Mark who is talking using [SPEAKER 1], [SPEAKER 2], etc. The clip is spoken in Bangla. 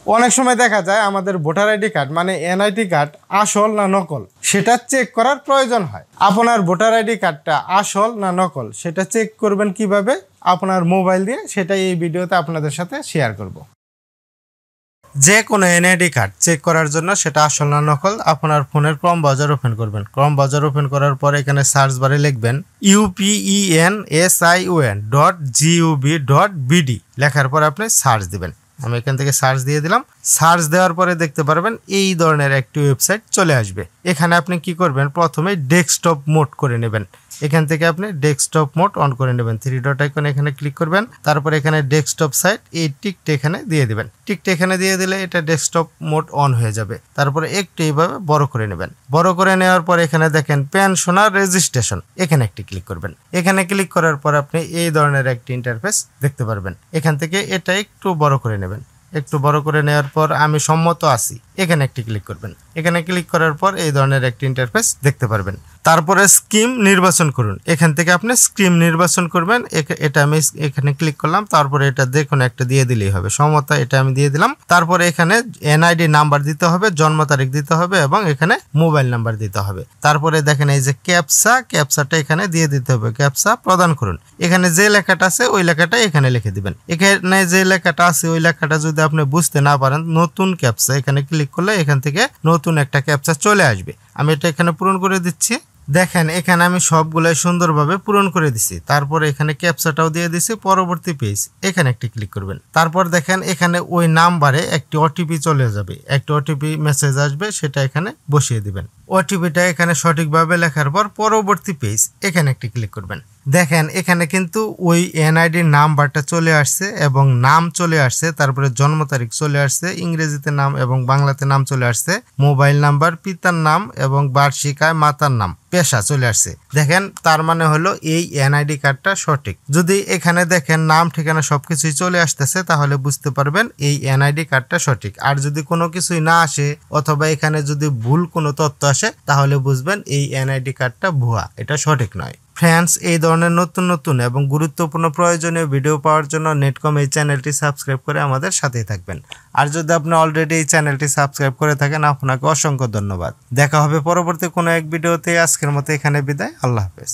[SPEAKER 1] অনেক সময় দেখা যায় আমাদের ভোটার আইডি কার্ড মানে এনআইডি কার্ড আসল না নকল সেটা চেক করার প্রয়োজন হয়। আপনার ভোটার আইডি কার্ডটা আসল না নকল সেটা চেক করবেন কিভাবে আপনার মোবাইল দিয়ে, সেটাই এই ভিডিওতে আপনাদের সাথে শেয়ার করব। যে কোনো এনআইডি কার্ড চেক করার জন্য সেটা আসল না নকল আপনার ফোনের ক্রোম ব্রাউজার ওপেন করবেন। ক্রোম ব্রাউজার ওপেন করার পর এখানে সার্চ বারে লিখবেন upension.gov.bd লেখার পর আপনি সার্চ দিবেন। আমি এখান থেকে সার্চ দিয়ে দিলাম। সার্চ দেওয়ার পরে দেখতে পারবেন এই ধরনের একটি ওয়েবসাইট চলে আসবে। এখানে আপনি কি করবেন, প্রথমে ডেস্কটপ মোড করে নেবেন। এখান থেকে আপনি ডেস্কটপ মোড অন করে নেবেন। 3 ডট আইকন এখানে ক্লিক করবেন, তারপর এখানে ডেস্কটপ সাইট এই টিকটা এখানে দিয়ে দিবেন। টিকটা এখানে দিয়ে দিলে এটা ডেস্কটপ মোড অন হয়ে যাবে। তারপরে একটু এইভাবে বড় করে নেবেন। বড় করে নেওয়ার পর এখানে দেখেন পেনশনার রেজিস্ট্রেশন, এখানে একটি ক্লিক করবেন। এখানে ক্লিক করার পর আপনি এই ধরনের একটি ইন্টারফেস দেখতে পারবেন। এখান থেকে এটা একটু বড় করে নেবেন। একটু বড় করে নেওয়ার পর আমি সম্মত আছি এখানে একটি ক্লিক করবেন। এখানে ক্লিক করার পর এই ধরনের একটি ইন্টারফেস দেখতে পারবেন। তারপরে স্কিম নির্বাচন করুন। এখান থেকে আপনি স্কিম নির্বাচন করবেন। এটা আমি এখানে ক্লিক করলাম, তারপরে এটা দেখুন একটা দিয়ে দিলেই হবে। সমতা এটা আমি দিয়ে দিলাম। তারপরে এখানে এনআইডি নাম্বার দিতে হবে, জন্ম তারিখ দিতে হবে এবং এখানে মোবাইল নাম্বার দিতে হবে। তারপরে দেখেন এই যে ক্যাপচাটা এখানে দিয়ে দিতে হবে। ক্যাপচা প্রদান করুন। এখানে যে লেখাটা আছে ওই লেখাটা এখানে লিখে দিবেন। এখানে যে লেখাটা আছে ওই লেখাটা যদি আপনি বুঝতে না পারেন, নতুন ক্যাপচা এখানে ক্লিক করলে এখান থেকে নতুন একটা ক্যাপচা চলে আসবে। আমি এটা এখানে পূরণ করে দিচ্ছি। দেখেন এখানে আমি সবগুলাই সুন্দরভাবে পূরণ করে দিছি। তারপরে এখানে ক্যাপচাটাও দিয়ে দিছি। পরবর্তী পেজ এখানে একটি ক্লিক করবেন। তারপর দেখেন এখানে ওই নাম্বারে একটি ওটিপি চলে যাবে, একটি ওটিপি মেসেজ আসবে, সেটা এখানে বসিয়ে দিবেন। ওটিপিটা এখানে সঠিকভাবে লেখার পর পরবর্তী পেজ এখানে একটি ক্লিক করবেন। দেখেন এখানে কিন্তু ওই এনআইডির নাম্বারটা চলে আসছে এবং নাম চলে আসছে, তারপরে জন্ম তারিখ চলে আসছে, ইংরেজিতে নাম এবং বাংলাতে নাম চলে আসছে, মোবাইল নাম্বার, পিতার নাম এবং বার্ষিকায় মাতার নাম, পেশা চলে আসছে। দেখেন তার মানে হলো এই এনআইডি কার্ডটা সঠিক। যদি এখানে দেখেন নাম ঠিকানা সবকিছুই চলে আসতেছে তাহলে বুঝতে পারবেন এই এনআইডি কার্ডটা সঠিক। আর যদি কোনো কিছুই না আসে অথবা এখানে যদি ভুল কোনো তথ্য আসে তাহলে বুঝবেন এই এনআইডি কার্ডটা ভুয়া, এটা সঠিক নয়। ফ্রেন্ডস, এই ধরনের নতুন নতুন এবং গুরুত্বপূর্ণ প্রয়োজনীয় ভিডিও পাওয়ার জন্য নেটকম এই চ্যানেলটি সাবস্ক্রাইব করে আমাদের সাথেই থাকবেন। আর যদি আপনি অলরেডি এই চ্যানেলটি সাবস্ক্রাইব করে থাকেন আপনাকে অসংখ্য ধন্যবাদ। দেখা হবে পরবর্তী কোনো এক ভিডিওতে। আজকের মতো এখানে বিদায়। আল্লাহ হাফেজ।